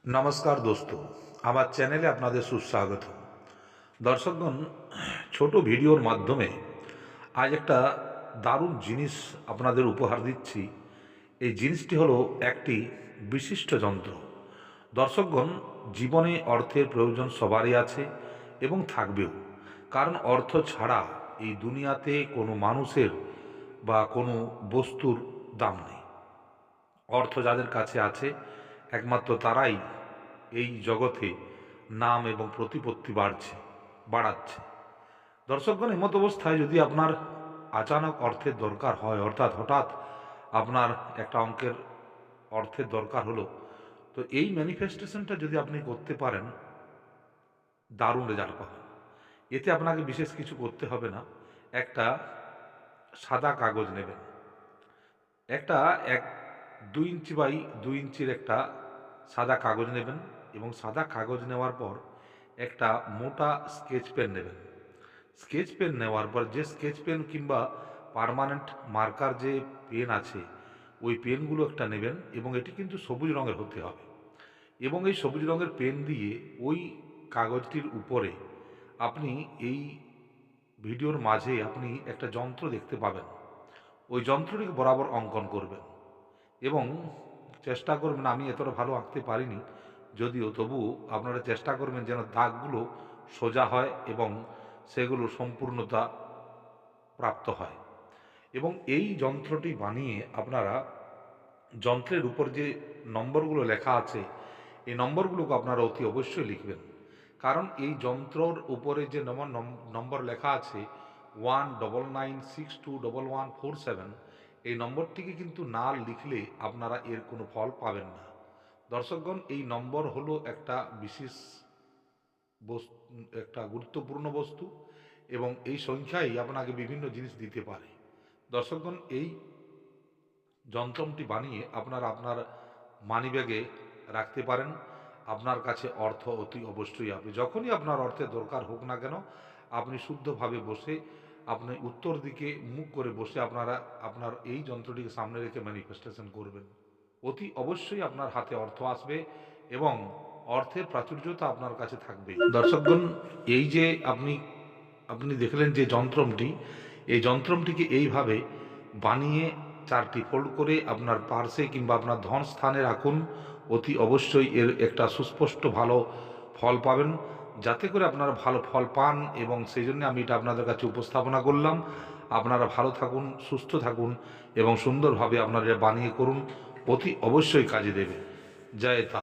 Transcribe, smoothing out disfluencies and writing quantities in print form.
নমস্কার দোস্ত, আমার চ্যানেলে আপনাদের সুস্বাগত। দর্শকগণ, ছোট ভিডিওর মাধ্যমে আজ একটা দারুণ জিনিস আপনাদের উপহার দিচ্ছি। এই জিনিসটি হলো একটি বিশিষ্ট যন্ত্র। দর্শকগণ, জীবনে অর্থের প্রয়োজন সবারই আছে এবং থাকবেও, কারণ অর্থ ছাড়া এই দুনিয়াতে কোনো মানুষের বা কোনো বস্তুর দাম নেই। অর্থ যাদের কাছে আছে একমাত্র তারাই এই জগতে নাম এবং প্রতিপত্তি বাড়াচ্ছে। দর্শকগণ, এমত অবস্থায় যদি আপনার আচানক অর্থের দরকার হয়, অর্থাৎ হঠাৎ আপনার একটা অঙ্কের অর্থের দরকার হলো, তো এই ম্যানিফেস্টেশনটা যদি আপনি করতে পারেন, দারুণ রেজাল্ট পাবেন। এতে আপনাকে বিশেষ কিছু করতে হবে না। একটা সাদা কাগজ নেবেন, একটা 2 ইঞ্চি বাই 2 ইঞ্চির একটা সাদা কাগজ নেবেন, এবং সাদা কাগজ নেওয়ার পর একটা মোটা স্কেচ পেন নেবেন। স্কেচ পেন নেওয়ার পর যে স্কেচ পেন কিংবা পার্মানেন্ট মার্কার যে পেন আছে, ওই পেনগুলো একটা নেবেন, এবং এটি কিন্তু সবুজ রঙের হতে হবে। এবং এই সবুজ রঙের পেন দিয়ে ওই কাগজটির উপরে আপনি এই ভিডিওর মাঝে আপনি একটা যন্ত্র দেখতে পাবেন। ওই যন্ত্রটিকে বরাবর অঙ্কন করবেন এবং চেষ্টা করবেন, আমি এতটা ভালো আঁকতে পারিনি যদিও, তবুও আপনারা চেষ্টা করবেন যেন দাগগুলো সোজা হয় এবং সেগুলো সম্পূর্ণতা প্রাপ্ত হয়। এবং এই যন্ত্রটি বানিয়ে আপনারা যন্ত্রের উপর যে নম্বরগুলো লেখা আছে, এই নম্বরগুলোকে আপনারা অতি অবশ্যই লিখবেন। কারণ এই যন্ত্রর উপরে যে নম্বর লেখা আছে 1996211147, এই নম্বরটিকে কিন্তু না লিখলে আপনারা এর কোনো ফল পাবেন না। দর্শকগণ, এই নম্বর হলো একটা বিশেষ বস্তু, একটা গুরুত্বপূর্ণ বস্তু, এবং এই সংখ্যাই আপনাকে বিভিন্ন জিনিস দিতে পারে। দর্শকগণ, এই যন্ত্রটি বানিয়ে আপনারা আপনার মানিব্যাগে রাখতে পারেন। আপনার কাছে অর্থ অতি অবশ্যই হবে। যখনই আপনার অর্থের দরকার হোক না কেন, আপনি শুদ্ধভাবে বসে, আপনি উত্তর দিকে মুখ করে বসে আপনার এই যন্ত্রটিকে সামনে রেখে ম্যানিফেস্টেশন করবেন। অতি অবশ্যই আপনার হাতে অর্থ আসবে এবং অর্থের প্রাচুর্যতা আপনার কাছে থাকবে। দর্শকগণ, এই যে আপনি দেখলেন যে যন্ত্রটি, এই যন্ত্রটিকে এইভাবে বানিয়ে 4টি ফোল্ড করে আপনার পার্সে কিংবা আপনার ধন স্থানে রাখুন। অতি অবশ্যই এর একটা সুস্পষ্ট ভালো ফল পাবেন, যাতে করে আপনারা ভালো ফল পান, এবং সেই জন্য আমি এটা আপনাদের কাছে উপস্থাপনা করলাম। আপনারা ভালো থাকুন, সুস্থ থাকুন এবং সুন্দরভাবে আপনারা বানিয়ে করুন, অতি অবশ্যই কাজে দেবে। জয় তা।